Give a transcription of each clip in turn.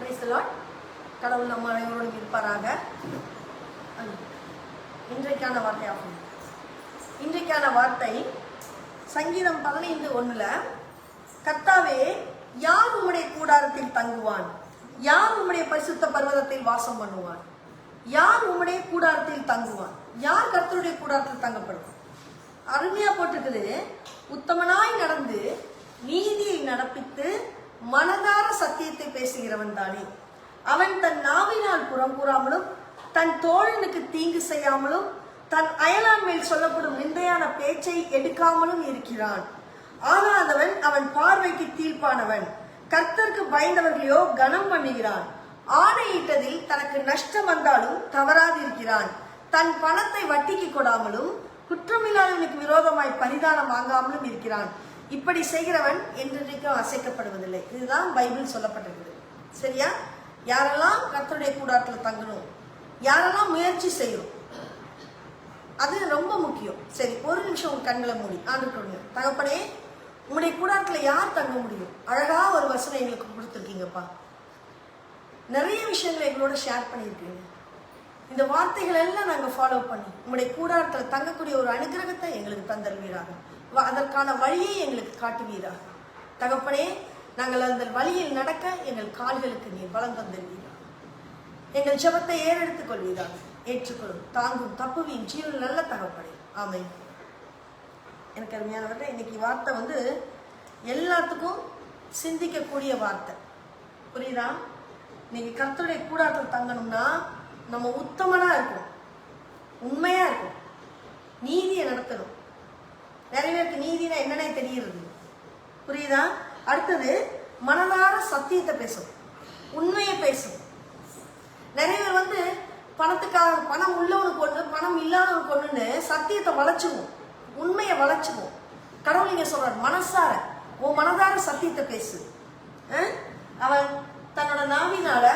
Praise the Lord. கடவுள் நம்ம அனைவரோடும் இருப்பாராக. இன்றைக்கான வார்த்தையாகும். இன்றைக்கான வார்த்தை சங்கீதம் 15:1. கர்த்தாவே, யார் உம்முடைய கூடாரத்தில் தங்குவான்? யார் உம்முடைய பரிசுத்த பர்வதத்தில் வாசம் பண்ணுவான்? யார் உம்முடைய கூடாரத்தில் தங்குவான்? யார் கர்த்தருடைய கூடாரத்தில் தங்கப்படும்? அருமையா போட்டிருக்குது. உத்தமனாய் நடந்து நீதியை நடப்பித்து மனதார சத்தியத்தை பேசுகிறவன் தானே. அவன் தன் நாவினால் புறம் கூறாமலும் தன் தோழனுக்கு தீங்கு செய்யாமலும் தன் அயலான் மேல் சொல்லப்படும் நிந்தையான பேச்சை எடுக்காமலும் இருக்கிறான். ஆகாதவன் அவன் பார்வைக்கு தீர்ப்பானவன். கர்த்தருக்கு பயந்தவர்களையோ கனம் பண்ணுகிறான். ஆணையிட்டதில் தனக்கு நஷ்டம் வந்தாலும் தவறாதிருக்கிறான். தன் பணத்தை வட்டிக்கு கொடாமலும் குற்றமில்லாதவனுக்கு விரோதமாய் பரிதானம் வாங்காமலும் இருக்கிறான். இப்படி செய்கிறவன் என்றைக்கும் அசைக்கப்படுவதில்லை. இதுதான் பைபிள் சொல்லப்பட்டிருக்குது. சரியா? யாரெல்லாம் கர்த்தருடைய கூடாரத்தில் தங்கணும், யாரெல்லாம் முயற்சி செய்யணும், அது ரொம்ப முக்கியம். சரி, ஒரு நிமிஷம் உங்க கண்களை மூடி ஆண்டுக்கொள்ளுங்க. தகப்பனே, உங்களுடைய கூடாரத்துல யார் தங்க முடியும்? அழகா ஒரு வசனம் எங்களுக்கு கொடுத்துருக்கீங்கப்பா. நிறைய விஷயங்களை எங்களோட ஷேர் பண்ணியிருக்கீங்க. இந்த வார்த்தைகள் எல்லாம் நாங்கள் ஃபாலோ பண்ணி உங்களுடைய கூடாரத்தில் தங்கக்கூடிய ஒரு அனுகிரகத்தை எங்களுக்கு தந்தருவீராக. அதற்கான வழியை எங்களுக்கு காட்டுவீராக. தகப்பனே, நாங்கள் அந்த வழியில் நடக்க எங்கள் கால்களுக்கு நீர் பலம் தந்தருவீராக. எங்கள் ஜெபத்தை ஏறெடுத்துக் கொள்வீராக. ஏற்றுக்கொள்ளும், தாங்கும், தப்புவின் ஜீவன் நல்ல தகப்பனே. ஆமென். எனக்கு அருமையானவர்கள், இன்னைக்கு வார்த்தை எல்லாத்துக்கும் சிந்திக்கக்கூடிய வார்த்தை. புரியுதா? இன்னைக்கு கர்த்தருடைய கூடாரத்தில் தங்கணும்னா நம்ம உத்தமனா இருக்கணும், உண்மையா இருக்கணும், நீதியை நடத்தணும். நிறைய பேருக்கு நீதினா என்னன்னே தெரியுது. புரியுதா? அடுத்தது, மனதார சத்தியத்தை பேசணும், உண்மையை பேசணும். நிறைய பேர் பணத்துக்காக, பணம் உள்ளவனுக்கு ஒண்ணு, பணம் இல்லாதவனுக்கு ஒண்ணுன்னு சத்தியத்தை வளைச்சுவோம், உண்மையை வளைச்சுவோம். கடவுள் இங்க சொல்றார், மனசார உன் மனதார சத்தியத்தை பேசு. அவன் தன்னோட நாவினால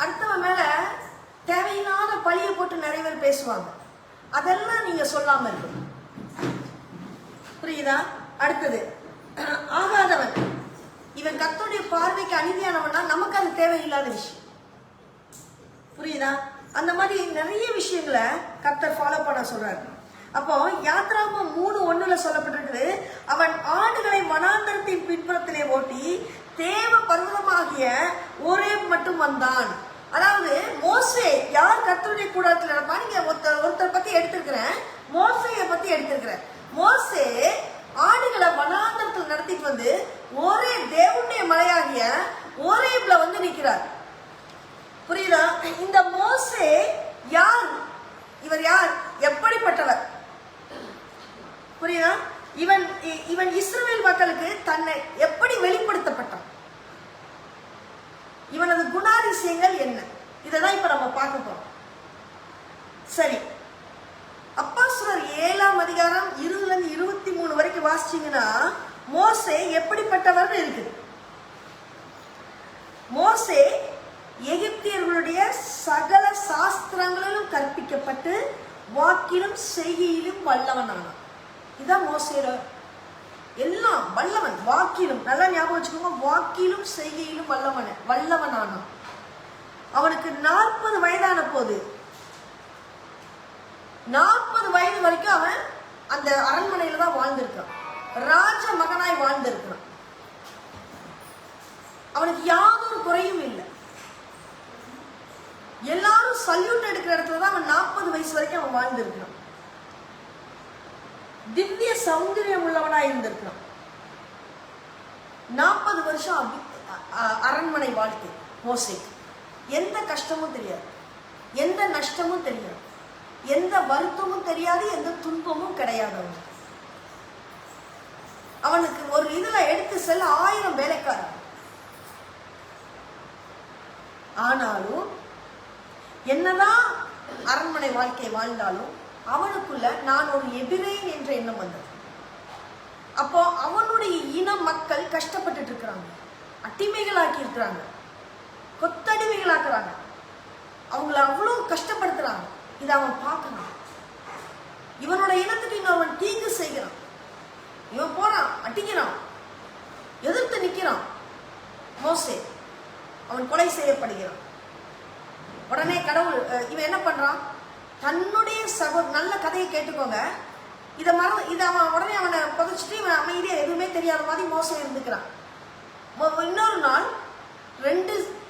அடுத்தவன் மேல தேவையில்லாத பழிய போட்டு நிறைய பேர் பேசுவாங்க. அதெல்லாம் நீங்க சொல்லாம இருக்கணும். புரியுதா? அடுத்தது, ஆகாதவன், இவன் கர்த்தருடைய பார்வைக்கு அநீதியானவன்னா நமக்கு அது தேவையில்லாத விஷயம். புரியுதா? அந்த மாதிரி நிறைய விஷயங்களை கர்த்தர் ஃபாலோ பண்ண சொல்றாரு. அப்போ யாத்ராகமம் 3:1 சொல்லப்பட்டிருக்குது, அவன் ஆடுகளை வனாந்தரத்தின் பின்புறத்திலே ஓட்டி தேவ பர்வதமாகிய ஓரேப் மட்டும் வந்தான். அதாவது மோசே யார் கர்த்தருடைய கூடாரத்தில் நடப்பா? நீங்க ஒருத்தர் பத்தி எடுத்திருக்கிறேன், மோசையை பத்தி எடுத்திருக்கிறேன். மோசே ஆடுகளை வனாந்தரத்தில் நடத்திட்டு ஒரே தேவனுடைய மலையாகிய ஓரேப்ல நிற்கிறார். புரியுதா? இந்த மோசே யார்? இவர் யார்? எப்படிப்பட்டவர்? புரியுதா? இவன் இஸ்ரவேல் மக்களுக்கு தன்னை எப்படி வெளிப்படுத்தப்பட்டான், இவனது குணாதிசயங்கள் என்ன, இதான் இப்ப நம்ம பார்க்க போறோம். சரி, அப்போஸ்தலர் 7ஆம் அதிகாரம் 20-23 வரைக்கும் வாசிச்சீங்கன்னா மோசே எப்படிப்பட்டவர் இருக்குது. மோசே எகிப்தியர்களுடைய சகல சாஸ்திரங்களிலும் கற்பிக்கப்பட்டு வாக்கிலும் செய்கையிலும் வல்லவனானான். இதான் மோசேல எல்லாம் வல்லவன். வாக்கிலும், நல்லா ஞாபகம் வச்சுக்கோங்க, வாக்கிலும் செய்கையிலும் வல்லவனானான். அவனுக்கு 40 வயதான போது, 40 வயது வரைக்கும் அவன் அந்த அரண்மனையில தான் வாழ்ந்திருக்கான், ராஜ மகனாய் வாழ்ந்திருக்கிறான். அவனுக்கு யாதொரு குறையும் இல்லை. எல்லாரும் சல்யூட் எடுக்கிற இடத்துல தான் அவன் 40 வயசு வரைக்கும் அவன் வாழ்ந்திருக்கிறான். திவ்ய சௌந்தரியம் உள்ளவனாய் இருந்திருக்கிறான். 40 வருஷம் அரண்மனை வாழ்க்கை மோசேக்கு. எந்த கஷ்டமும் தெரியாது, எந்த நஷ்டமும் தெரியாது, எந்த வருத்தமும் தெரியாது, எந்த துன்பமும் கிடையாது. அவனுக்கு ஒரு இதுல எடுத்து செல்ல 1000 வேலைக்காரன். ஆனாலும் என்னதான் அரண்மனை வாழ்க்கை வாழ்ந்தாலும் அவனுக்குள்ள நான் ஒரு எபிரேன் என்ற எண்ணம் வந்தது. அப்போ அவனுடைய இன மக்கள் கஷ்டப்பட்டுட்டு இருக்கிறாங்க, அடிமைகளாக்கி இருக்கிறாங்க, கொத்தடிமைகளாக்குறாங்க, அவங்கள அவ்வளவு கஷ்டப்படுத்துறாங்க. இதை அவன் பார்க்கறான். இவனோட இனத்துக்கு இன்னொருவன் தீங்கு செய்கிறான், இவன் போறான், அடிக்கிறான், எதிர்த்து நிற்கிறான். மோசே அவன் கொலை செய்யப்படுகிறான். உடனே கடவுள் இவன் என்ன பண்றான், தன்னுடைய நல்ல கதையை கேட்டுக்கோங்க, இதை அவன் உடனே அவனை புதைச்சிட்டு இவன் அமைதியா எதுவுமே தெரியாத மாதிரி மோசே இருந்துக்கிறான். இன்னொரு நாள்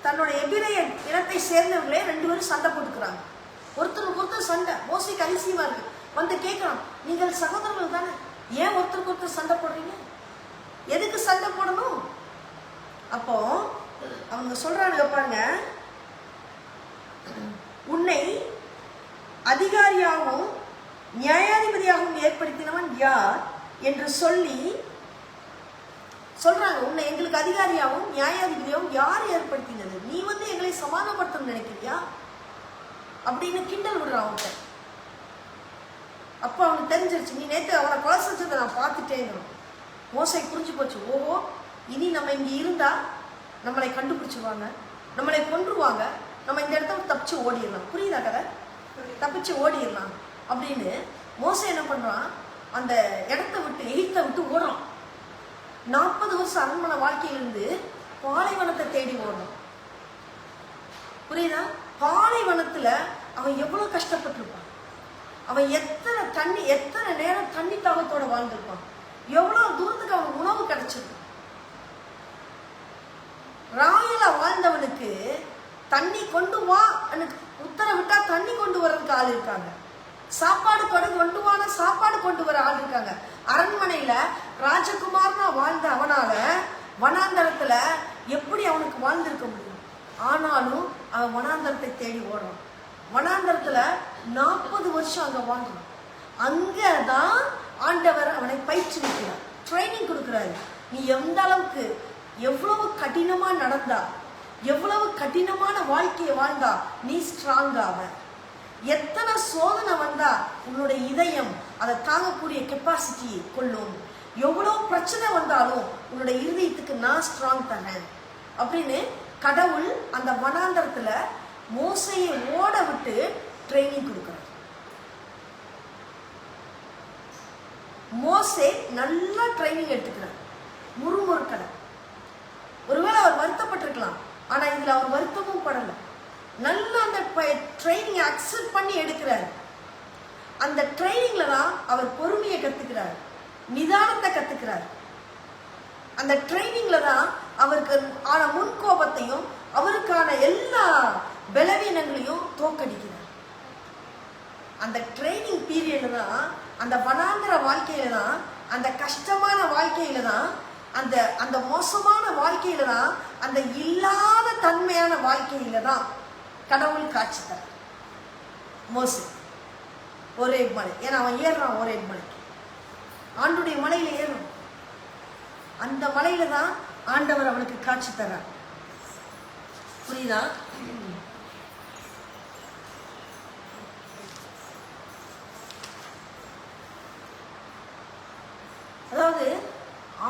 தன்னுடைய எபிரேய இனத்தை சேர்ந்தவர்களே 2 பேரும் சண்டை போட்டுக்கிறாங்க. ஒருத்தருக்கு ஒருத்தர் சண்டை. மோசேக்கு அதிசயமா இருக்கு. வந்து கேட்கிறான், நீங்கள் சகோதரர்கள் தானே, ஏன் ஒருத்தருக்கு ஒருத்தர் சண்டை போடுறீங்க, எதுக்கு சண்டை போடணும்? அப்போ அவங்க சொல்றாங்க, பாருங்க, உன்னை அதிகாரியாகவும் நியாயாதிபதியாகவும் ஏற்படுத்தினவன் யார் என்று சொல்றாங்க. உன்னை எங்களுக்கு அதிகாரியாகவும் நியாயாதிபதியாகவும் யார் ஏற்படுத்தினது, நீ வந்து எங்களை சமாதானப்படுத்தணும்னு நினைக்கிறியா அப்படின்னு கிண்டல் விடுறான் அவன்கிட்ட. அப்போ அவனுக்கு தெரிஞ்சிருச்சு, நீ நேற்று அவனை கொலை செஞ்சதை நான் பார்த்துட்டேன். மோசை புரிஞ்சு போச்சு, ஓஹோ இனி நம்ம இங்கே இருந்தா நம்மளை கண்டுபிடிச்சிருவாங்க, நம்மளை கொன்றுவாங்க, நம்ம இந்த இடத்த தப்பிச்சு ஓடிடலாம். புரியுதா கதை? தப்பிச்சு ஓடிடலாம் அப்படின்னு மோசை என்ன பண்றான், அந்த இடத்த விட்டு எகிப்தை விட்டு ஓடுறான். 40 வருஷம் அரண்மனை வாழ்க்கையிலிருந்து பாலைவனத்தை தேடி ஓடணும். புரியுதா? பாலைவனத்துல அவன் எவ்வளவு கஷ்டப்பட்டிருப்பான், அவன் எத்தனை நேரம் தண்ணி தாகத்தோட வாழ்ந்திருப்பான், எவ்வளவு தூரத்துக்கு அவன் உணவு கிடைச்சிருக்கும். ராயலா வாழ்ந்தவனுக்கு தண்ணி கொண்டு வா உத்தரவிட்டா தண்ணி கொண்டு வர்றதுக்கு ஆள் இருக்காங்க, சாப்பாடு கொண்டு வான சாப்பாடு கொண்டு வர ஆள் இருக்காங்க. அரண்மனையில ராஜகுமாரனா வாழ்ந்த அவனால வனாந்தரத்துல எப்படி அவனுக்கு வாழ்ந்திருக்க முடியும்? ஆனாலும் அவன் வனாந்தரத்தை தேடி ஓடுறான். வனாந்தரத்துல 40 வருஷம் அங்க வாழ்றான். அங்கதான் ஆண்டவர் அவனை பயிற்றுவிக்கிறார், ட்ரைனிங் கொடுக்கிறாரு. நீ எந்த அளவுக்கு எவ்வளவு கடினமா நடந்தா, எவ்வளவு கடினமான வாழ்க்கையை வாழ்ந்தா நீ ஸ்ட்ராங் ஆவ, எத்தனை சோதனை வந்தா உன்னுடைய இதயம் அதை தாங்கக்கூடிய கெப்பாசிட்டி கொள்ளும், எவ்வளவு பிரச்சனை வந்தாலும் உன்னுடைய இதயத்துக்கு நான் ஸ்ட்ராங் தரேன் அப்படின்னு கடவுள் அந்த வனாந்தரத்துல மோசையை ஓட விட்டு ட்ரைனிங் கொடுக்கிறார். மோசே நல்லா ட்ரைனிங் எடுத்துக்கிறார். முறுமுறுக்கலை. ஒருவேளை அவர் வருத்தப்பட்டிருக்கலாம், ஆனா இதுல அவர் வருத்தமும் படல. நல்லா அந்த ட்ரைனிங் அக்செப்ட் பண்ணி எடுக்கிறார். அந்த ட்ரைனிங்ல தான் அவர் பொறுமையை கத்துக்கிறார், நிதானத்தை கத்துக்கிறார். அந்த ட்ரைனிங்ல தான் அவருக்கு ஆன முன்கோபத்தையும் அவருக்கான எல்லா பலவீனங்களையும் தோக்கடிக்கிறார். அந்த ட்ரைனிங் பீரியட்ல தான், அந்த வனாந்தர வாழ்க்கையில தான், அந்த கஷ்டமான வாழ்க்கையில தான், அந்த அந்த மோசமான வாழ்க்கையில தான், அந்த இல்லாத தன்மையான வாழ்க்கையில தான் கடவுள் காட்சி தர. மோசே ஒரே மலை, ஏன்னா அவன் ஏறுறான் ஒரே மலைக்கு, ஆண்டுடைய மலையில ஏறும். அந்த மலையில தான் ஆண்டவர் அவனுக்கு காட்சி தர்றார். புரியுதா? அதாவது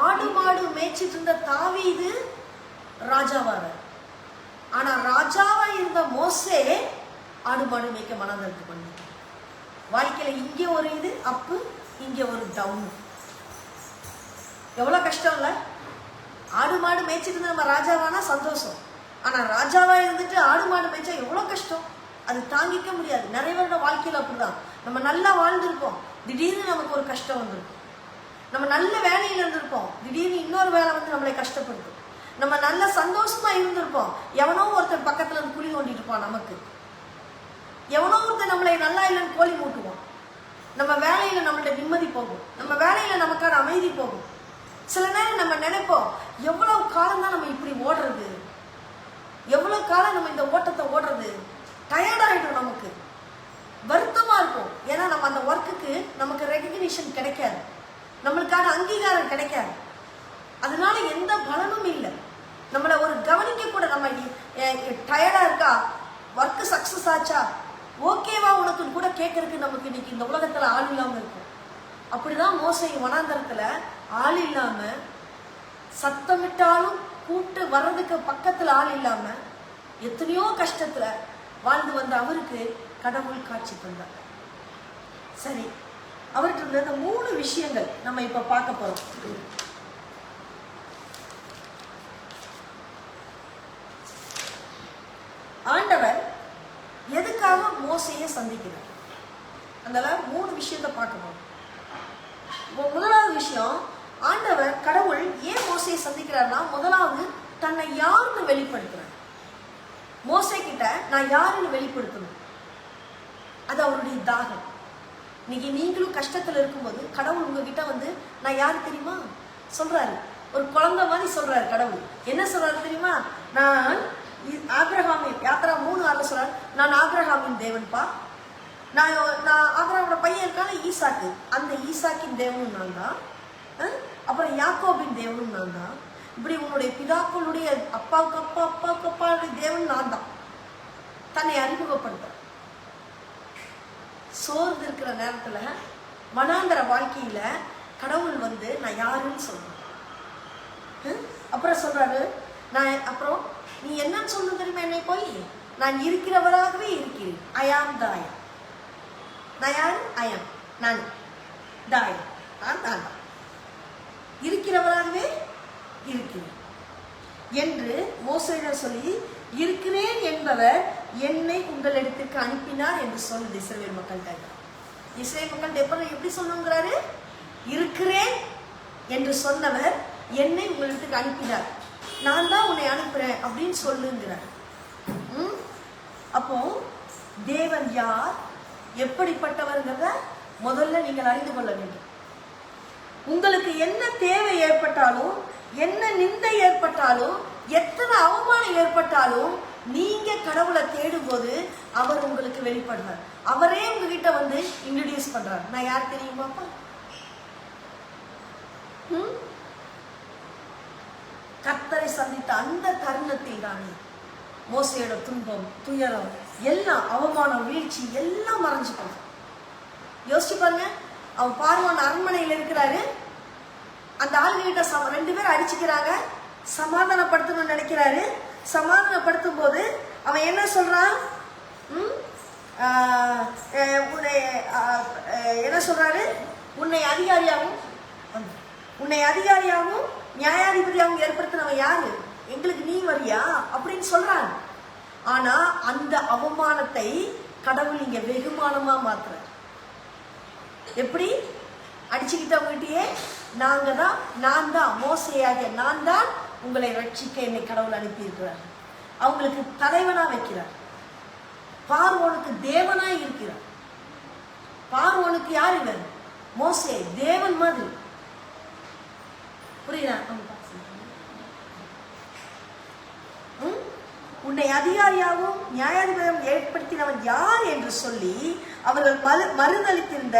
ஆடு மாடு மேய்ச்சிட்டு இருந்த தாவீது ராஜாவார, ஆனா ராஜாவா இருந்த மோசே ஆடு மாடு மேய்க்க மனதிற்கு பண்ணி வாழ்க்கையில இங்கே ஒரு இது அப்பு, இங்க ஒரு டவுன். எவ்வளவு கஷ்டம் இல்ல? ஆடு மாடு மேய்ச்சிட்டு இருந்த நம்ம ராஜாவானா சந்தோஷம், ஆனா ராஜாவா இருந்துட்டு ஆடு மாடு மேய்ச்சா எவ்வளவு கஷ்டம், அது தாங்கிக்க முடியாது. நிறைய பேரோட வாழ்க்கையில அப்படிதான். நம்ம நல்லா வாழ்ந்திருப்போம், திடீர்னு நமக்கு ஒரு கஷ்டம் வந்திருக்கும். நம்ம நல்ல வேலையில இருந்திருப்போம், திடீர்னு இன்னொரு வேலை வந்து நம்மளை கஷ்டப்படுத்தும். நம்ம நல்ல சந்தோஷமா இருந்திருப்போம், எவனோ ஒருத்தர் பக்கத்துல இருந்து குழி கொண்டிட்டு இருப்பான். நமக்கு எவனோ ஒருத்தர் நம்மளை நல்லா இல்லைன்னு கோழி மூட்டுவான். நம்ம வேலையில நம்மளோட நிம்மதி போகும், நம்ம வேலையில நமக்கான அமைதி போகும். சில நேரம் நம்ம நினைப்போம், எவ்வளவு காலம் தான் நம்ம இப்படி ஓடுறது, எவ்வளவு காலம் நம்ம இந்த ஓட்டத்தை ஓடுறது, டயர்டாயிடும், நமக்கு வருத்தமா இருக்கும். ஏன்னா நம்ம அந்த ஒர்க்குக்கு நமக்கு ரெகக்னிஷன் கிடைக்காது, நம்மளுக்கான அங்கீகாரம் கிடைக்காது, அதனால எந்த பலனும் இல்லை. நம்மளை ஒரு கவனிக்க கூட, நம்ம டயர்டா இருக்கா, ஒர்க்கு சக்சஸ் ஆச்சா, ஓகேவா உனக்குன்னு கூட கேட்கறதுக்கு நமக்கு இன்னைக்கு இந்த உலகத்துல ஆள் இல்லாம இருக்கும். அப்படிதான் மோசே வனாந்தரத்துல ஆள் இல்லாம, சத்தமிட்டாலும் கூட்டு வர்றதுக்கு பக்கத்துல ஆள் இல்லாம எத்தனையோ கஷ்டத்துல வாழ்ந்து வந்த அவருக்கு கடவுள் காட்சி தந்தார். சரி, அவர்கிட்ட இருந்த இந்த 3 விஷயங்கள் நம்ம இப்ப பார்க்க போறோம். ஆண்டவர் எதுக்காக மோசையை சந்திக்கிறார், அதனால 3 விஷயத்தை பார்க்கணும். முதலாவது விஷயம், ஆண்டவர் கடவுள் ஏன் மோசையை சந்திக்கிறார்னா, முதலாவது தன்னை யாருன்னு வெளிப்படுத்துறார். மோசே கிட்ட நான் யாருன்னு வெளிப்படுத்தணும், அது அவருடைய தாகம். இன்னைக்கு நீங்களும் கஷ்டத்துல இருக்கும்போது கடவுள் உங்ககிட்ட வந்து நான் யாரு தெரியுமா சொல்றாரு, ஒரு குழந்தை மாதிரி சொல்றாரு. கடவுள் என்ன சொல்றாரு தெரியுமா, நான் ஆபிரகாமின், யாத்திரா 3:6 சொல்றாரு, நான் ஆபிரகாமின் தேவன்பா, நான் ஆபிரகாமோட பையன் இருக்கான ஈசாக்கு, அந்த ஈசாக்கின் தேவனும் நான் தான், அப்புறம் யாக்கோபின் தேவனும் நான் தான், இப்படி உன்னுடைய பிதாக்களுடைய அப்பாவுக்கு அப்பா அப்பாவுக்கு அப்பாவுடைய தேவன் நான் தான். தன்னை அறிமுகப்படுத்த சோர்ந்து இருக்கிற நேரத்துல வனாந்தர வாழ்க்கையில கடவுள் வந்து நான் யாருன்னு சொல்றேன். அப்புறம் சொல்றாரு, நான் அப்புறம் நீ என்னன்னு சொல்ல தெரியுமா, என்னை போய் நான் இருக்கிறவராகவே இருக்கிறேன். ஐயாம் தாயம், நான் யாரு, ஐயாம் நான், தாயம் நான் தான், இருக்கிறவராகவே இருக்கிறேன் என்று மோசேயிடம் சொல்லி, இருக்கிறேன் என்பவர் என்னை உங்களிடத்திற்கு அனுப்பினார் என்று சொல்லுது இஸ்ரவேல் மக்கள்கிட்ட. இஸ்ரவேல் மக்கள்கிட்ட எப்படி சொல்லணுங்கிறாரு, இருக்கிறேன் என்று சொன்னவர் என்னை உங்களிடத்துக்கு அனுப்பினார், நான் தான் உன்னை அனுப்புறேன் அப்படின்னு சொல்லுங்கிறார். அப்போ தேவன் யார், எப்படிப்பட்டவர்ங்கிறத முதல்ல நீங்கள் அறிந்து கொள்ள வேண்டும். உங்களுக்கு என்ன தேவை ஏற்பட்டாலும், என்ன நிந்தை ஏற்பட்டாலும், எத்தனை அவமானம் ஏற்பட்டாலும், நீங்க கடவுளை தேடும் போது அவர் உங்களுக்கு வெளிப்படுறார். அவரே உங்ககிட்ட வந்து இன்ட்ரோடியூஸ் பண்றார். நான் யார் தெரியுமாப்பா, கர்த்தரை சந்தித்த அந்த தருணத்தில் தானே மோசையோட துன்பம், துயரம், எல்லாம் அவமானம், வீழ்ச்சி எல்லாம் மறைஞ்சு போகுது. யோசிச்சு பாருங்க, அவன் பார்வோன் அரண்மனையில் இருக்கிறாரு, அந்த ஆளுகிட்ட 2 பேர் அடிச்சுக்கிறாங்க, சமாதானப்படுத்தணும்னு நினைக்கிறாரு. சமாதானப்படுத்தும் போது அவன் என்ன சொல்றான், என்ன சொல்றாரு, உன்னை அதிகாரியாகவும் நியாயாதிபதியாகவும் ஏற்படுத்தினவன் யாரு, எங்களுக்கு நீ வரியா அப்படின்னு சொல்றான். ஆனா அந்த அவமானத்தை கடவுள் இங்க வெகுமானமா மாத்துறார். எப்படி, அடிச்சுக்கிட்டவங்ககிட்டயே நான் தான் மோசையாக நான் தான் உங்களை ரட்சிக்க என்னை கடவுள் அனுப்பி இருக்கிறார். அவங்களுக்கு தலைவனா வைக்கிறார். பார்வோனுக்கு தேவனா இருக்கிறார். பார்வோனுக்கு யார் இவர், மோசே தேவன் மாதிரி. புரியுதா, உன்னை அதிகாரியாகவும் நியாயாதிபதியும் ஏற்படுத்தினவன் யார் என்று சொல்லி அவர்கள் மறுதளித்திருந்த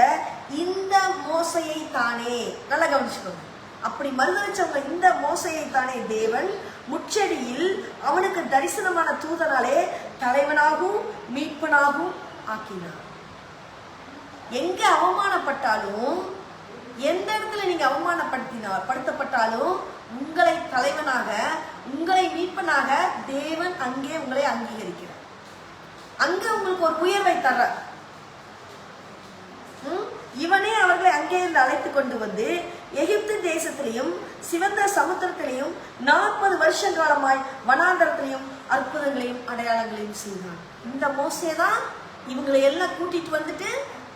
இந்த மோசையை தானே, நல்லா கவனிச்சுக்கோங்க, அப்படி மறுதளிச்சவங்க இந்த மோசையை தானே தேவன் முச்செடியில் அவனுக்கு தரிசனமான தூதனாலே தலைவனாகவும் மீட்பனாகவும் ஆக்கினார். எங்க அவமானப்பட்டாலும், எந்த இடத்துல நீங்க அவமானப்படுத்தப்பட்டாலும், உங்களை தலைவனாக, உங்களை மீட்பனாக தேவன் அங்கே உங்களை அங்கீகரிக்கிறார். அங்க உங்களுக்கு ஒரு உயர்வை தர்ற. இவனே அவர்களை அங்கே இருந்து அழைத்து கொண்டு வந்து எகிப்து தேசத்திலையும் சிவந்த சமுத்திரத்திலையும் 40 வருஷ காலமாய் வனாந்தரத்திலையும் அற்புதங்களையும் அடையாளங்களையும் செய்தான். இந்த மோசேதான் இவங்களை எல்லாம் கூட்டிட்டு வந்துட்டு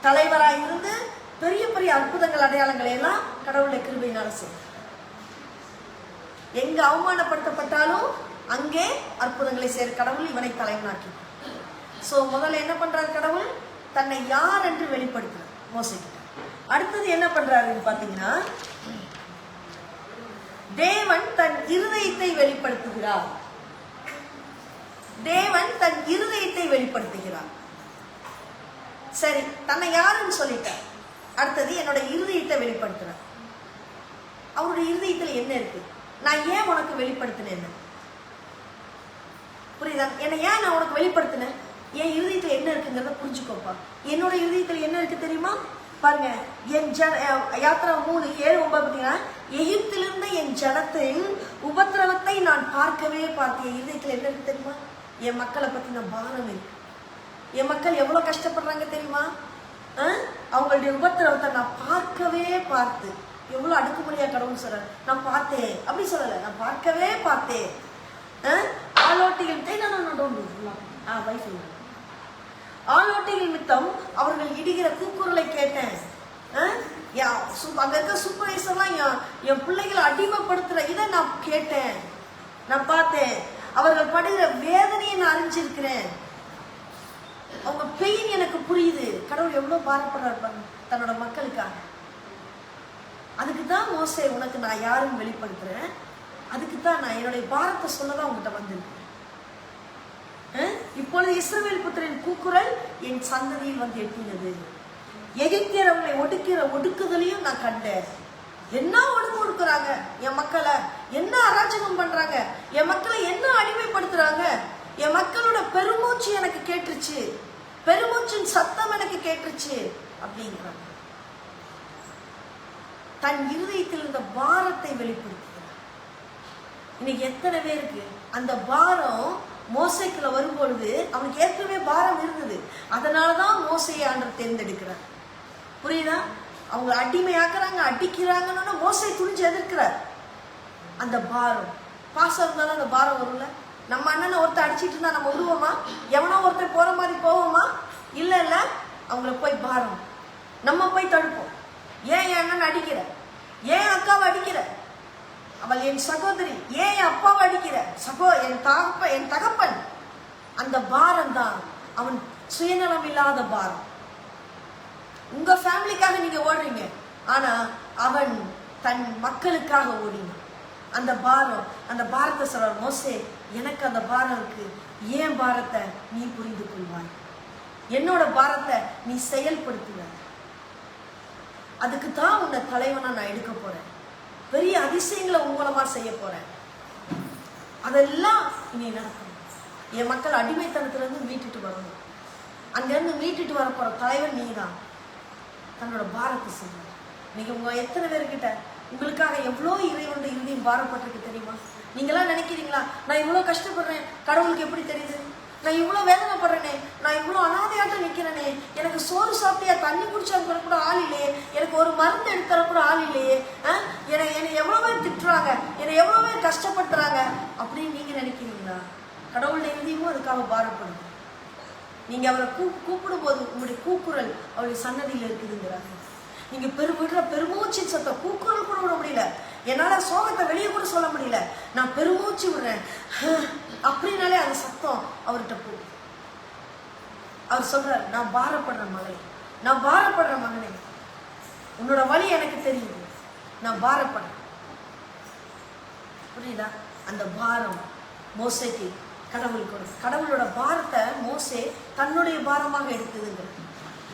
தலைவராய் இருந்து பெரிய பெரிய அற்புதங்கள் அடையாளங்களை எல்லாம் கடவுளை கிருபையினால செய்தார். எங்க அவமானப்படுத்தப்பட்டாலும் அங்கே அற்புதங்களை செய்ய கடவுள் இவனை தலைவனாக்கி. சோ முதல்ல என்ன பண்றாரு, கடவுள் தன்னை யார் என்று வெளிப்படுத்துறார் மோசேக்கு. அடுத்தது என்ன பண்றாருன்னு பாத்தீங்கன்னா, தேவன் தன் இருதயத்தை வெளிப்படுத்துகிறார். தேவன் தன் இருதயத்தை வெளிப்படுத்துகிறார். சரி, தன்னை யாருன்னு சொல்லிட்டார். அடுத்தது என்னோட இருதயத்தை வெளிப்படுத்துறார். அவருடைய இருதயத்துல என்ன இருக்கு, நான் ஏன் உனக்கு வெளிப்படுத்தினேன், புரியுதா? என்னை ஏன் நான் உனக்கு வெளிப்படுத்தினேன்? என் இருதயத்துல என்ன இருக்குங்கிறத புரிஞ்சுக்கோப்பா. என்னோட இருதயத்துல என்ன இருக்கு தெரியுமா? பாருங்க, என் யாத்திரா 3:7-9 பார்த்தீங்கன்னா, எகிப்திலிருந்து என் ஜனத்தின் உபத்திரவத்தை நான் பார்க்கவே பார்த்தேன். என் இருதயத்துல என்ன இருக்கு தெரியுமா? என் மக்களை பத்தி நான் பாரம் இருக்கு. என் மக்கள் எவ்வளவு கஷ்டப்படுறாங்க தெரியுமா? அவங்களுடைய உபத்திரவத்தை நான் பார்க்கவே பார்த்து, எவ்வளவு அடுக்குமுறையா கடவுள் சொல்றாரு, நான் பார்த்தேன் அப்படி சொல்லல, நான் பார்க்கவே பார்த்தேன். ஆலோட்டிகள் ஆலோட்டிகள் மித்தம் அவர்கள் இடிகிற கூக்குரலை கேட்டேன். அங்க இருக்க சூப்பர்வைசர்லாம் என் பிள்ளைகளை அடிமைப்படுத்துற இதை நான் கேட்டேன், நான் பார்த்தேன். அவர்கள் படுகிற வேதனையை நான் அறிஞ்சிருக்கிறேன். அவங்க பெயின் எனக்கு புரியுது. கடவுள் எவ்வளவு பாரப்படுறாரு தன்னோட மக்களுக்காக. அதுக்குதான் மோசே, உனக்கு நான் யாரும் வெளிப்படுத்துறேன், அதுக்குதான் நான் என்னுடைய பாரத்தை சொல்லதான் உங்ககிட்ட வந்திருக்கேன். இப்பொழுது இஸ்ரவேல் புத்திரன் கூக்குரல் என் சந்ததியில் வந்து எட்டினது. எகிப்தியர் அவங்களை ஒடுக்குதலையும் நான் கண்டேன். என்ன ஒடுக்குறாங்க என் மக்களை, என்ன அராஜகம் பண்றாங்க என் மக்களை, என்ன அடிமைப்படுத்துறாங்க. என் மக்களோட பெருமூச்சு எனக்கு கேட்டுருச்சு, பெருமூச்சின் சத்தம் எனக்கு கேட்டுருச்சு அப்படிங்கிறாங்க. தன் இருதயத்தில் இருந்த பாரத்தை வெளிப்படுத்துகிறார். இன்னைக்கு எத்தனை பேருக்கு அந்த பாரம் மோசைக்குள்ள வரும்பொழுது அவனுக்கு ஏற்கனவே பாரம் இருந்தது. அதனாலதான் மோசையை ஆண்டவர் தேர்ந்தெடுக்கிறார். புரியுதா? அவங்க அடிமையாக்குறாங்க, அடிக்கிறாங்கன்னு மோசை துணிஞ்சு எதிர்க்கிறார். அந்த பாரம் பாசம் இருந்தாலும் அந்த பாரம் வரும்ல. நம்ம அண்ணனை ஒருத்தர் அடிச்சிட்டு இருந்தா நம்ம விடுவோமா? எவனோ ஒருத்தர் போற மாதிரி போவோமா? இல்ல இல்ல, அவங்கள போய் பாரம் நம்ம போய் தடுப்போம். ஏன் என் அண்ணன் அடிக்கிற, ஏன் அக்காவை அடிக்கிற, அவள் என் சகோதரி, ஏன் என் அப்பாவை அடிக்கிற, என் தகப்பன். அந்த பாரம் தான் அவன் சுயநலம் இல்லாத பாரம். உங்க ஃபேமிலிக்காக நீங்க ஓடுறீங்க, ஆனா அவன் தன் மக்களுக்காக ஓடினான். அந்த பாரம், அந்த பாரத்தை சொல்ற மோசே, எனக்கு அந்த பாரம் இருக்கு, ஏன் பாரத்தை நீ புரிந்து கொள்வாய், என்னோட பாரத்தை நீ செயல்படுத்துவ. அதுக்கு தான் உன்னை தலைவனா நான் எடுக்க போறேன், பெரிய அதிசயங்களை மூலமா செய்ய போறேன். அதெல்லாம் இனி நடக்கும். என் மக்கள் அடிமைத்தனத்துல இருந்து மீட்டுட்டு வரணும். அங்க இருந்து மீட்டுட்டு வர போற தலைவன் நீ தான். தன்னோட பாரத்தை சொல்ற. நீங்க உங்க எத்தனை பேர்கிட்ட உங்களுக்காக எவ்வளவு இறைவனுடைய இருதயம் பாரப்பட்டிருக்கு தெரியுமா? நீங்களாம் நினைக்கிறீங்களா, நான் இவ்வளவு கஷ்டப்படுறேன் கடவுளுக்கு எப்படி தெரியுது, நான் இவ்வளவு வேதனைப்படுறேனே, நான் இவ்வளவு அனாதையாட்ட நிக்கிறேனே, எனக்கு சோறு சாப்பிட்டியா தண்ணி குடிச்சா கூட ஆள் இல்லையே, எனக்கு ஒரு மருந்து எடுத்தர கூட ஆள் இல்லையே, என்னை எவ்வளவு பேர் திட்டுறாங்க, என்னை எவ்வளவு பேர் கஷ்டப்படுத்துறாங்க அப்படின்னு நீங்க நினைக்கிறீங்களா? கடவுளுடைய இருதயமும் அதுக்காக பாரப்படுது. நீங்க அவரை கூப்பிடும் போது உங்களுடைய கூக்குரல் அவருடைய சன்னதியில் இருக்குதுங்கிறாங்க. நீங்க பெருமூச்சின் சத்தம், கூக்குரல் கூட விட முடியல, என்னால சோகத்தை வெளியே கூட சொல்ல முடியல, நான் பெருமூச்சு விடுறேன் அப்படின்னாலே அந்த சத்தம் அவர்கிட்ட போகுது. அவர் சொல்றாரு, நான் பாரப்படுற மகனே, நான் பாரப்படுற மகனே, உன்னோட வழி எனக்கு தெரியுது, நான் பாரப்படுறேன். புரியுதா? அந்த பாரம் மோசேக்கு கடவுள் கொடுத்து, கடவுளோட பாரத்தை மோசே தன்னுடைய பாரமாக எடுத்ததுங்க.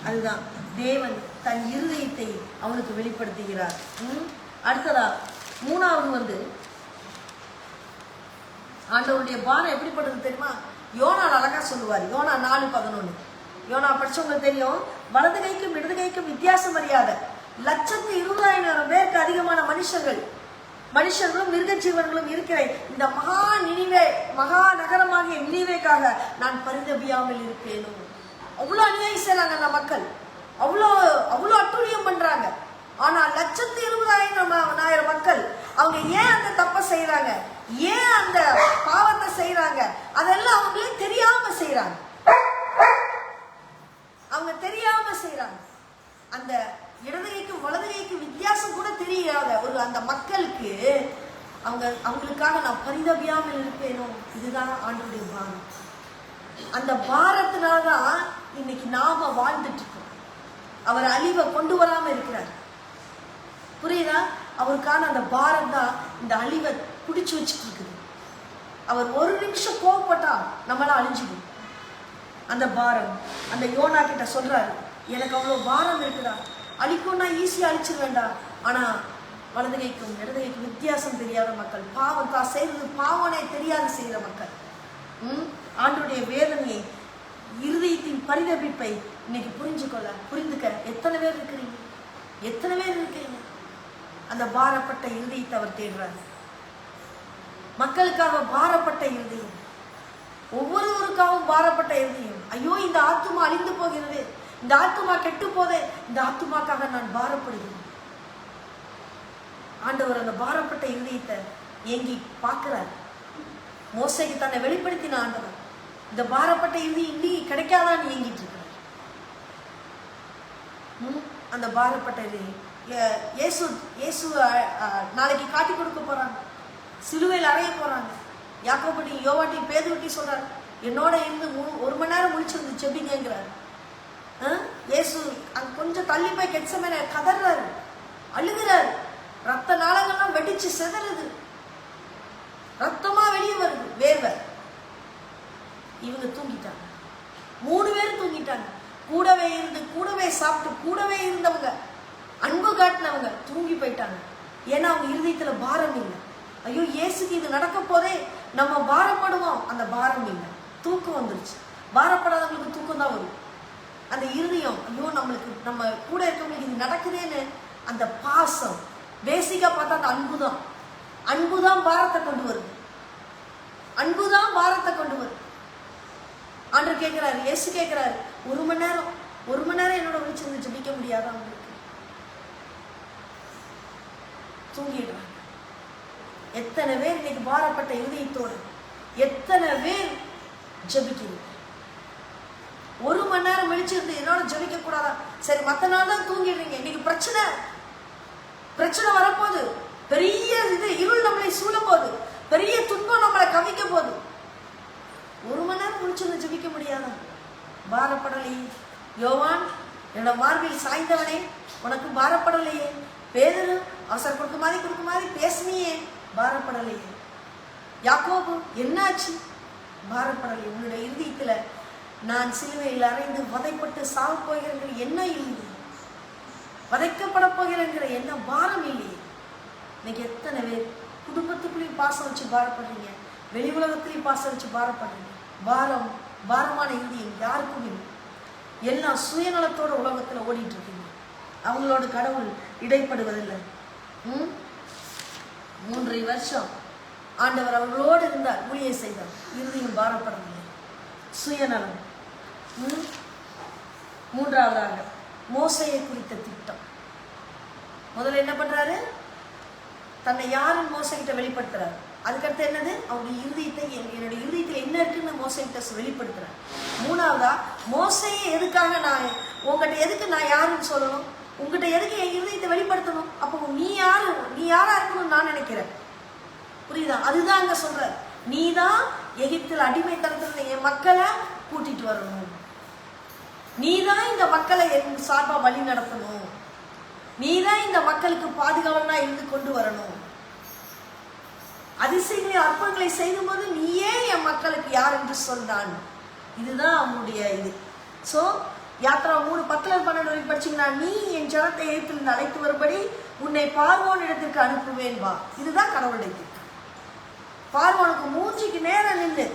அதுதான் தேவன் தன் இருதயத்தை அவனுக்கு வெளிப்படுத்துகிறார். அடுத்ததா மூணாவது ஆண்டவருடைய பாரம் எப்படிப்பட்டது தெரியுமா? யோனா அழகா சொல்லுவார். யோனா 4:11. யோனா படிச்சவங்களுக்கு தெரியும். வலது கைக்கும் இடது கைக்கும் வித்தியாசம் அறியாத 120,000 பேருக்கு அதிகமான மனுஷர்களும் மிருக ஜீவன்களும் இருக்கிற இந்த மகா நகரமாகிய நினிவேக்காக நான் பரிதபியாமல் இருப்பேனோ. அவ்வளவு அநியாயம் செய்யறாங்க அந்த மக்கள், அவ்வளவு அட்டூழியம் பண்றாங்க. ஆனா 120,000 மக்கள் அவங்க ஏன் அந்த தப்பை செய்யறாங்க, ஏன் அந்த பாவத்தை செய்யறாங்க, அதெல்லாம் அவங்களே தெரியாம செய்யறாங்க. அவங்க தெரியாம செய்யறாங்க. அந்த இடது கைக்கும் வலது கைக்கும் வித்தியாசம் கூட தெரியாத ஒரு அந்த மக்களுக்கு அவங்களுக்காக நான் பரிதபியாமல் இருப்பேனோ. இதுதான் ஆண்டவருடைய பாரம். அந்த பாரத்தினால்தான் இன்னைக்கு நாம வாழ்ந்துட்டு இருக்கோம். அவர் அழிவை கொண்டு வராம இருக்கிறார். புரியுதா? அவருக்கான அந்த பாரம் தான் இந்த அழிவை பிடிச்சு வச்சுட்டு இருக்குது. அவர் ஒரு நிமிஷம் கோவப்பட்டா நம்மளால அழிஞ்சிடும். அந்த பாரம் அந்த யோனா கிட்ட சொல்றாரு, எனக்கு அவ்வளவு பாரம் இருக்குதா, அழிக்கும்னா ஈஸியா அழிச்சிருவேண்டா. ஆனா வலது கைக்கும் இடது கைக்கும் வித்தியாசம் தெரியாத மக்கள், பாவம் தான் செய்யறது பாவனே தெரியாது செய்யற மக்கள், ஆண்டவருடைய வேதனையை, இருதயத்தின் பரிதபிப்பை இன்னைக்கு புரிந்துக்க எத்தனை பேர் இருக்கிறீங்க? எத்தனை பேர் இருக்கீங்க? அந்த பாரப்பட்ட இருதயத்தை அவர் தேடுறார். மக்களுக்காக பாரப்பட்ட இருதயம், ஒவ்வொருவருக்காகவும் பாரப்பட்ட இருதயம். ஐயோ, இந்த ஆத்துமா அழிந்து போகிறது, இந்த ஆத்துமா கெட்டு போதே, இந்த ஆத்துமாக்காக நான் பாரப்படுகிறேன். ஆண்டவர் அந்த பாரப்பட்ட இருதயத்தை ஏங்கி பார்க்கிறார். மோசேக்கு தன்னை வெளிப்படுத்தின ஆண்டவர் இந்த பாரப்பட்ட இருதயம் இன்னைக்கு கிடைக்காதான்னு ஏங்கிட்டு இருக்கிறார். அந்த பாரப்பட்ட இருதயம் இயேசு நாளைக்கு காட்டி கொடுக்க போறாங்க, சிலுவையில் அறைய போறாங்க. யாக்கோபுட்டி, யோவாட்டி, பேதுருட்டி சொல்றாரு, என்னோட இருந்து 1 மணி நேரம் முடிச்சிருந்து செபிங்கிறார். இயேசு அங்க கொஞ்சம் தள்ளி போய் கெத்செமனே கதறாரு, அழுகிறாரு. ரத்த நாளங்கள்லாம் வெடிச்சு செதறுது, ரத்தமா வெளியே வருது, வேர்வை. இவங்க தூங்கிட்டாங்க, 3 பேர் தூங்கிட்டாங்க. கூடவே இருந்து, கூடவே சாப்பிட்டு, கூடவே இருந்தவங்க, அன்பு காட்டினவங்க தூங்கி போயிட்டாங்க. ஏன்னா அவங்க இருதயத்துல பாரம் இல்லை. ஐயோ, இயேசுக்கு இது நடக்க போதே, நம்ம பாரப்படுவோம். அந்த பாரம் இல்லை, தூக்கம் வந்துருச்சு. பாரப்படாதவங்களுக்கு தூக்கம் தான் வரும். அந்த இருதயம், ஐயோ நம்மளுக்கு, நம்ம கூட இருக்கவங்களுக்கு இது நடக்குதேன்னு அந்த பாசம். பேசிக்கா பார்த்தா அந்த அன்புதான் பாரத்தை கொண்டு வருது. அன்புதான் பாரத்தை கொண்டு வருது. ஆண்டவர் கேட்கிறாரு, இயேசு கேட்கிறாரு, 1 மணி நேரம் என்னோட விழிச்சிருந்து ஜெபிக்க முடியாதா அவங்களுக்கு? தூங்கிடுறாங்க. எத்தனை பேர் இன்னைக்கு பாரப்பட்ட இருதயத்தோடு, எத்தனை பேர் ஜெபிக்கிறீங்க? 1 மணி நேரம் விழிச்சிருந்து என்னோட ஜெபிக்க கூடாதா? சரி, மற்ற நாள் தான் தூங்கிடுறீங்க. இன்னைக்கு பிரச்சனை வரப்போகுது, பெரிய இருள் நம்மளை சூழ போகுது, பெரிய துன்பம் நம்மளை கவிக்க போகுது. 1 மணி நேரம் விழிச்சிருந்து ஜெபிக்க முடியாதா? பாரப்படலையே. யோவான், என்னோட மார்பில் சாய்ந்தவனே, உனக்கு பாரப்படலையே. பேதுரு, அவசரம் கொடுக்க மாதிரி பேசுனியே, பாரப்படலையே. யாக்கோபு, என்னாச்சு? பாரப்படலை. உன்னுடைய இருதயத்துல நான் சிலுவையில் அறைந்து வதைப்பட்டு சாவ போகிறேங்கிற எண்ணம் இல்லையே, வதைக்கப்பட போகிறேங்கிற எண்ணம், பாரம் இல்லையே. இன்னைக்கு எத்தனை பேர் குடும்பத்துக்குள்ளேயும் பாசம் வச்சு பாரப்படுறீங்க, வெளி உலகத்திலையும் பாசம் வச்சு பாரப்படுறீங்க. பாரமான இருதயம் யாருக்கும் இல்லை. எல்லாம் சுயநலத்தோட உலகத்துல ஓடிட்டு இருக்கீங்க. அவங்களோட கடவுள் இடைப்படுவதில்லை. 3 வருஷம் ஆண்டவர் அவர்களோடு இருந்தார், ஊழியம் செய்தார். இறுதியும் பாரப்படவில்லை. சுயநலம். 3வதாக மோசேயை குறித்த திட்டம். முதல்ல என்ன பண்றாரு? தன்னை யாரும் மோசைகிட்ட வெளிப்படுத்துறாரு. அதுக்கடுத்து என்னது? அவருடைய இருதயத்தை, என்னுடைய இருதயத்தில் என்ன இருக்குன்னு மோசைகிட்ட வெளிப்படுத்துறாரு. 3வதா, மோசையை எதுக்காக நான் உங்ககிட்ட, எதுக்கு நான் யாருன்னு சொல்லணும்? உங்ககிட்ட எதுக்கு என் இருதயத்தை வெளிப்படுத்தணும்? அப்போ நீ யாரா இருக்கணும்னு நான் நினைக்கிறேன். புரியுதா? அதுதான் அங்க சொல்ற. நீதான் எகிப்தில் அடிமைத்தனத்துல என் மக்களை கூட்டிட்டு வரணும். நீதான் இந்த மக்களை என் சார்பா வழி நடத்தணும். நீதான் இந்த மக்களுக்கு பாதுகாவலனா இருந்து கொண்டு வரணும். அதிசயங்களை, அற்புதங்களை செய்யும் போது நீயே என் மக்களுக்கு யார் என்று சொன்னான். இதுதான் அவனுடைய இது. சோ யாத்ரா 3:10-12 படிச்சீங்கன்னா, நீ என் ஜனத்தை எகிப்திலிருந்து அழைத்து வரும்படி உன்னை பார்வோன் இடத்திற்கு அனுப்புவேன் வா. இதுதான் கடவுளுடைய திட்டம். பார்வோனுக்கு மூஞ்சிக்கு நேரம் நின்று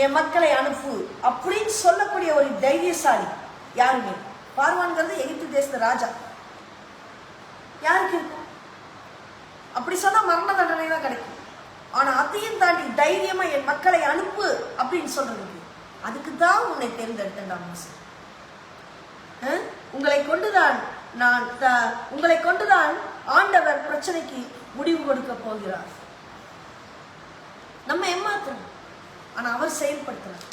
என் மக்களை அனுப்பு அப்படின்னு சொல்லக்கூடிய ஒரு தைரியசாலி யாருமே. பார்வோன்கிறது எகிப்து தேசத்து ராஜா. யாருக்கு இருக்கும்? அப்படி சொன்னா மரண தண்டனை தான் கிடைக்கும். ஆனா அதையும் தாண்டி தைரியமா என் மக்களை அனுப்பு அப்படின்னு சொல்றதுக்கு, அதுக்கு தான் உன்னை தேர்ந்தெடுத்தேன் மோசே. உங்களை கொண்டுதான் ஆண்டவர் பிரச்சனைக்கு முடிவு கொடுக்க போகிறார். நம்ம ஏமாத்துறோம், ஆனா அவர் செயல்படுத்துறார்.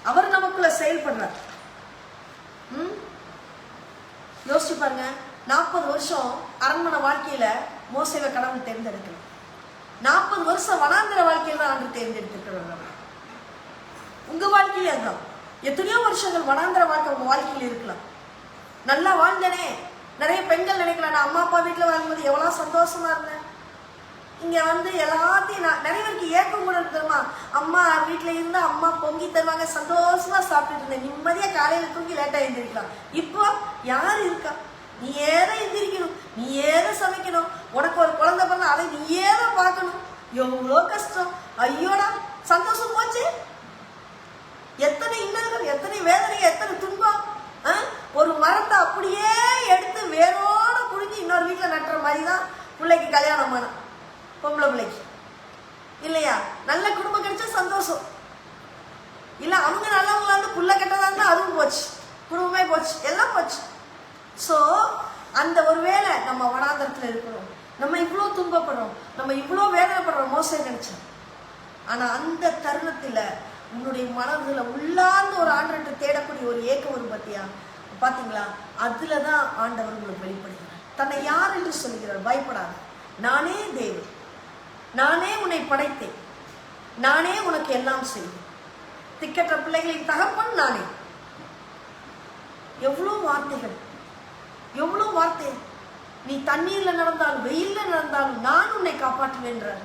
அவர் நமக்குள்ள செயல்படுறார். யோசிச்சு பாருங்க. 40 வருஷம் அரண்மனை வாழ்க்கையில மோசேவை கடவுள் தேர்ந்தெடுக்கணும். 40 வருஷம் வனாந்திர வாழ்க்கையில தான் ஆண்டு தேர்ந்தெடுத்திருக்கிறார். உங்க வாழ்க்கையில தான் எத்தனையோ வருஷங்கள் வனாந்திர வாழ்க்கை உங்க வாழ்க்கையில இருக்கலாம். நல்லா வாழ்ந்தனே. நிறைய பெண்கள் நினைக்கலாம், நான் அம்மா அப்பா வீட்டுல வாங்கும்போது எவ்வளவு சந்தோஷமா இருந்தேன். இங்க வந்து எல்லாத்தையும் நிறைய பேருக்கு ஏக்கம் கூட இருக்குமா, அம்மா வீட்டுல இருந்தா அம்மா பொங்கி தருவாங்க, சந்தோஷமா சாப்பிட்டுட்டு இருந்தேன், நிம்மதியா காலையில தூங்கி லேட்டா எழுந்திருக்கலாம். இப்போ யாரு இருக்கா? நீ ஏதோ எந்திரிக்கணும், நீ ஏதோ சமைக்கணும், உனக்கு ஒரு குழந்தை பிறந்தா அதை நீ ஏதோ பார்க்கணும். எவ்வளோ கஷ்டம். ஐயோடா, சந்தோஷம் போச்சு. இல்லை அவங்க நல்லவங்களா இருந்து புள்ள கெட்டதா இருந்தால் அதுவும் போச்சு, குடும்பமே போச்சு, எல்லாம் போச்சு. ஸோ அந்த ஒரு வேளை நம்ம வனாந்தரத்தில் இருக்கிறோம், நம்ம இவ்வளோ துன்பப்படுறோம், நம்ம இவ்வளோ வேதனைப்படுறோம் மோசே நினைச்சோம். ஆனால் அந்த தருணத்தில் உன்னுடைய மனதில் உள்ளார்ந்த ஒரு ஆண்டவர்கிட்ட தேடக்கூடிய ஒரு ஏக்கம் வரும் பார்த்தியா, பார்த்தீங்களா? அதில் தான் ஆண்டவர் உங்களுக்கு வெளிப்படுகிறார். தன்னை யார் என்று சொல்கிறார்? பயப்படாத, நானே தேவன், நானே உன்னை படைத்தேன், நானே உனக்கு எல்லாம் செய்வேன், திக்கற்ற பிள்ளைகளின் தகப்பன் நானே. எவ்வளோ வார்த்தைகள், எவ்வளோ வார்த்தை. நீ தண்ணீர்ல நடந்தாலும் வெயில்ல நடந்தாலும் நான் உன்னை காப்பாற்றுவேன்றார்.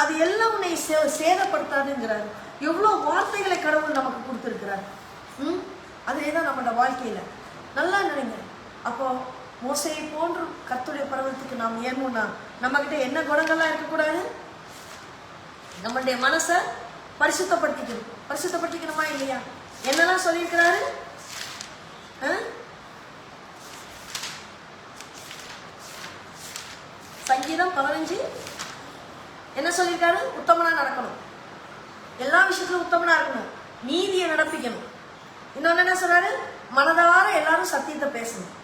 அது எல்லாம் உன்னை சேதப்படுத்தாதுங்கிறார். எவ்வளோ வார்த்தைகளை கடவுள் நமக்கு கொடுத்துருக்கிறார். அதே தான் நம்மளோட வாழ்க்கையில நல்லா நினைங்க. அப்போ மோசையை போன்று கர்த்தருடைய பர்வதத்துக்கு நாம் ஏறணும்னா நம்ம கிட்ட என்ன குணங்கள்லாம் இருக்கக்கூடாது? நம்மளுடைய மனசை பரிசுத்தப்படுத்திக்கணும். பரிசுத்தப்படுத்திக்கணுமா இல்லையா? என்னெல்லாம் சொல்லியிருக்கிறாரு? சங்கீதம் 15 என்ன சொல்லியிருக்காரு? உத்தமனா நடக்கணும், எல்லா விஷயத்திலும் உத்தமனா இருக்கணும், நீதியை நடப்பிக்கணும். இன்னொன்னு என்ன சொல்றாரு? மனதார எல்லாரும் சத்தியத்தை பேசணும்.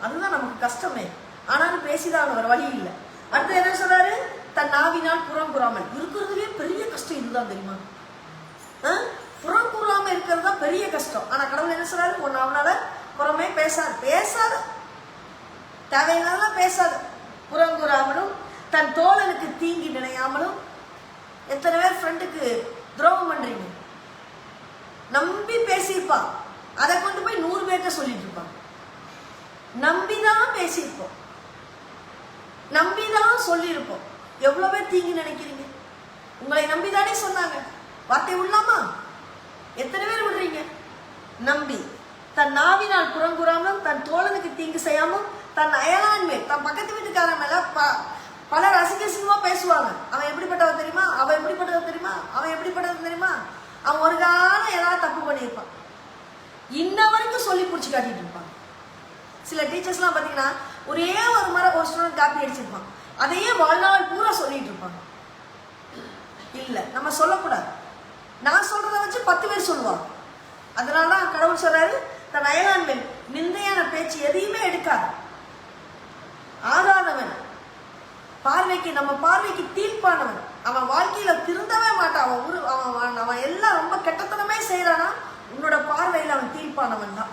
அதுதான் நமக்கு கஷ்டமே, ஆனாலும் பேசிதான் ஒரு வழி இல்லை. அடுத்து என்ன சொல்றாரு? தன் நாவினால் புறம் கூறாமல். இருக்கிறதுலே பெரிய கஷ்டம் இதுதான் தெரியுமா? புறம் கூறாம இருக்கிறது தான் பெரிய கஷ்டம். ஆனா கடவுள் என்ன சொல்றாரு? ஒன்னு அவனால புறமே பேசாது, பேசாத, தேவையில்லாதான் பேசாத, புறம் கூறாமலும் தன் தோழனுக்கு தீங்கி நினையாமலும். எத்தனை பேர் ஃப்ரெண்டுக்கு துரோகம் பண்றீங்க? நம்பி பேசியிருப்பான், அதை கொண்டு போய் 100 பேர்கிட்ட சொல்லிட்டு இருப்பான். நம்பிதான் பேசியிருப்போம், நம்பிதான் சொல்லியிருப்போம். எவ்வளவு பேர் தீங்கி நினைக்கிறீங்க? உங்களை நம்பிதானே சொன்னாங்க, வார்த்தை உள்ளாமா? எத்தனை பேர் விடுறீங்க? நம்பி தன் நாவினால் புறங்கூறாமலும் தன் தோழனுக்கு தீங்கு செய்யாமல் தன் அயலான் மேல், தன் பக்கத்து வீட்டுக்காரன் மேல பலர் அசிங்கமா பேசுவாங்க. அவன் எப்படிப்பட்டவன் தெரியுமா, அவன் எப்படிப்பட்டவன் தெரியுமா, அவன் எப்படிப்பட்டவன் தெரியுமா, அவன் ஒரு காலம் ஏதாவது தப்பு பண்ணியிருப்பான், இன்ன வரைக்கும் சொல்லி பிடிச்சி காட்டிட்டு இருப்பான். சில டீச்சர்ஸ்லாம் பார்த்தீங்கன்னா ஒரே ஒரு முறை ஒரு ஸ்டூடெண்ட் காப்பி அடிச்சிருப்பான், அதையே வாழ்நாள் பூரா சொல்லிட்டு இருப்பாங்க. இல்லை, நம்ம சொல்லக்கூடாது. நான் சொல்றதை வச்சு 10 பேர் சொல்லுவாங்க. அதனாலதான் கடவுள் சொல்றாரு, தன் அயலான் மேல் நிந்தையான பேச்சு எதையுமே எடுக்காது. ஆகாதவன், பார்வைக்கு நம்ம பார்வைக்கு தீர்ப்பானவன், அவன் வாழ்க்கையில திருந்தவே மாட்டான். அவன் எல்லாம் ரொம்ப கெட்டத்தனமே செய்யறானா, உன்னோட பார்வையில அவன் தீர்ப்பானவன் தான்.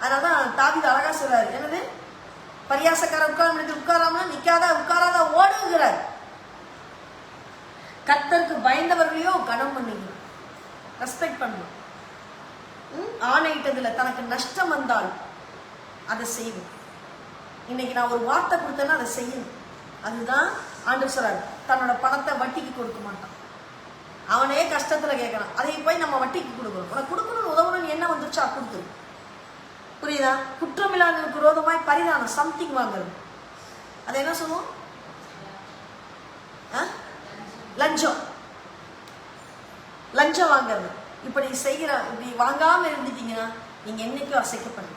அதனாலதான் தாவீது அழகா சொல்றாரு, என்னது? பரியாசக்கார உட்காராம நிக்காத, உட்காராத, ஓடுகிறார். கர்த்தருக்கு பயந்தவர்களையோ கனம் பண்ணுங்க, ரெஸ்பெக்ட் பண்ணணும். ஆணையிட்டதுல தனக்கு நஷ்டம் வந்தால் அதை செய்வோம். இன்னைக்கு நான் ஒரு வார்த்தை கொடுத்தேன்னா அதை செய்யணும். அதுதான் ஆண்டவர் சொல்றாரு. தன்னோட பணத்தை வட்டிக்கு கொடுக்க மாட்டான். அவனே கஷ்டத்துல கேட்கறான், அதை போய் நம்ம வட்டிக்கு கொடுக்கணும். உனக்கு கொடுக்கணும்னு உதவணும்னு என்ன வந்துருச்சா கொடுத்துரு. புரியுதா? குற்றமில்லாதவனுக்கு விரோதமாய் பரிதானம், சம்திங் வாங்குறது. அதை என்ன சொல்லுவோம்? லஞ்சம். லஞ்சம் வாங்குறது. இப்படி செய்கிற, இப்படி வாங்காம இருந்துட்டீங்கன்னா நீங்க என்னைக்கும் அசைக்கப்படுங்க.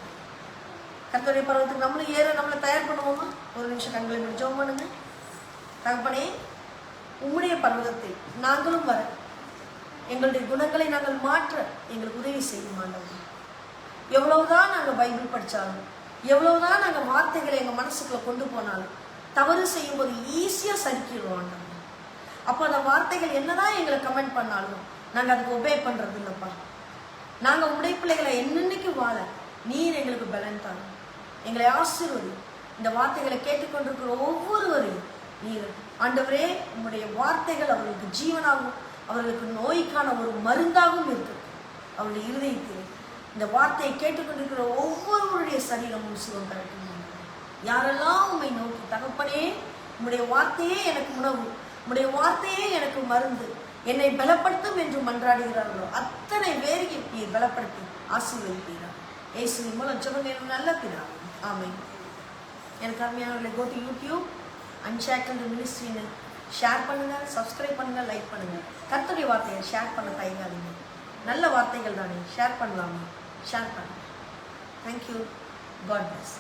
கர்த்தருடைய பர்வதத்துக்கு நம்மளும் ஏற நம்மளை தயார் பண்ணுவோமா? ஒரு நிமிஷம் கண்களை முடிச்சோம் பண்ணுங்க. தகப்பனே, உம்முடைய பர்வதத்தில் நாங்களும் வர, எங்களுடைய குணங்களை நாங்கள் மாற்ற எங்களுக்கு உதவி செய்யும் ஆண்டவரே. எவ்வளவுதான் நாங்கள் பைபிள் படித்தாலும், எவ்வளவுதான் நாங்கள் வார்த்தைகளை எங்கள் மனசுக்குள்ள கொண்டு போனாலும், தவறு செய்யும்போது ஈஸியாக சறுக்கிடுவோம் ஆண்டவரே. அப்போ அந்த வார்த்தைகள் என்னதான் எங்களை கமெண்ட் பண்ணாலும் நாங்கள் அதுக்கு ஒபே பண்ணுறது இல்லைப்பா. நாங்கள் உம்முடைய பிள்ளைகளை என்னென்னைக்கு வாழ நீர் எங்களுக்கு பலன் தாங்க, எங்களை ஆசீர்வதி. இந்த வார்த்தைகளை கேட்டுக்கொண்டிருக்கிற ஒவ்வொருவரையும் நீர் ஆண்டவரே, உம்முடைய வார்த்தைகள் அவர்களுக்கு ஜீவனாகவும் அவர்களுக்கு நோய்க்கான ஒரு மருந்தாகவும் இருக்கு. அவருடைய இருதயத்தில் இந்த வார்த்தையை கேட்டுக்கொண்டிருக்கிற ஒவ்வொருவருடைய சரீரமும் சுகம் பெறட்டும். யாரெல்லாம் உம்மை நோக்கி, தகப்பனே உம்முடைய வார்த்தையே எனக்கு உணவு, உம்முடைய வார்த்தையே எனக்கு மருந்து, என்னை பலப்படுத்தும் என்று மன்றாடுகிறார்களோ அத்தனை பேரையும் நீர் பலப்படுத்தி ஆசீர்வதிப்பீரார். இயேசுவின் மூலம் ஜெபம் நல்ல பிதாவே, ஆமென். எனக்கு அருமையானவர்களை, கோ டு யூடியூப் அன்ஷேக்கல்டு மினிஸ்ட்ரின்னு ஷேர் பண்ணுங்க, சப்ஸ்கிரைப் பண்ணுங்க, லைக் பண்ணுங்க. கர்த்தருடைய வார்த்தையை ஷேர் பண்ண தயங்காதீங்க. நல்ல வார்த்தைகள் தானே, ஷேர் பண்ணலாமா? ஷேர் பண்ணுங்க. தேங்க்யூ. God plus.